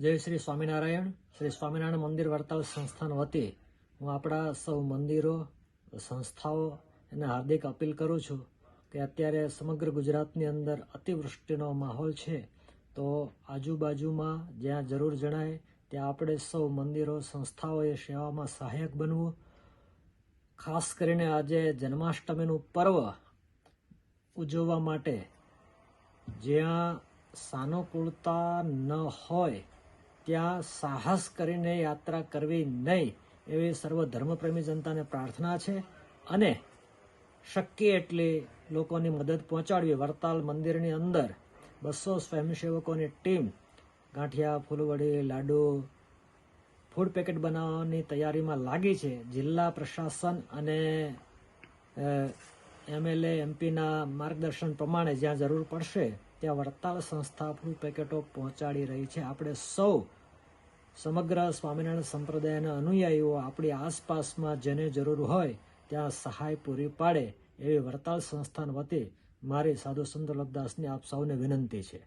જય શ્રી સ્વામિનારાયણ. શ્રી સ્વામિનારાયણ મંદિર વડતાલ સંસ્થાન વતી હું આપણા સૌ મંદિરો, સંસ્થાઓ એને હાર્દિક અપીલ કરું છું કે અત્યારે સમગ્ર ગુજરાતની અંદર અતિવૃષ્ટિનો માહોલ છે, તો આજુબાજુમાં જ્યાં જરૂર જણાય ત્યાં આપણે સૌ મંદિરો, સંસ્થાઓએ સેવામાં સહાયક બનવું. ખાસ કરીને આજે જન્માષ્ટમીનું પર્વ ઉજવવા માટે જ્યાં સાનુકૂળતા ન હોય ત્યાં સાહસ કરીને યાત્રા કરવી નહીં, એવી સર્વ ધર્મપ્રેમી જનતાને પ્રાર્થના છે. અને શક્ય એટલી લોકોની મદદ પહોંચાડવી. વડતાલ મંદિરની અંદર 200 સ્વયંસેવકોની ટીમ ગાંઠિયા, ફૂલવડી, લાડુ, ફૂડ પેકેટ બનાવવાની તૈયારીમાં લાગી છે. જિલ્લા પ્રશાસન અને MLA MPના માર્ગદર્શન પ્રમાણે જ્યાં જરૂર પડશે ત્યાં વડતાલ સંસ્થા ફૂડ પેકેટો પહોંચાડી રહી છે. આપણે સૌ સમગ્ર સ્વામિનારાયણ સંપ્રદાયના અનુયાયીઓ આપણી આસપાસમાં જેને જરૂર હોય ત્યાં સહાય પૂરી પાડે એવી વડતાલ સંસ્થાન વતી મારી સાધુ સંત વલ્લભદાસની આપ સૌને વિનંતી છે.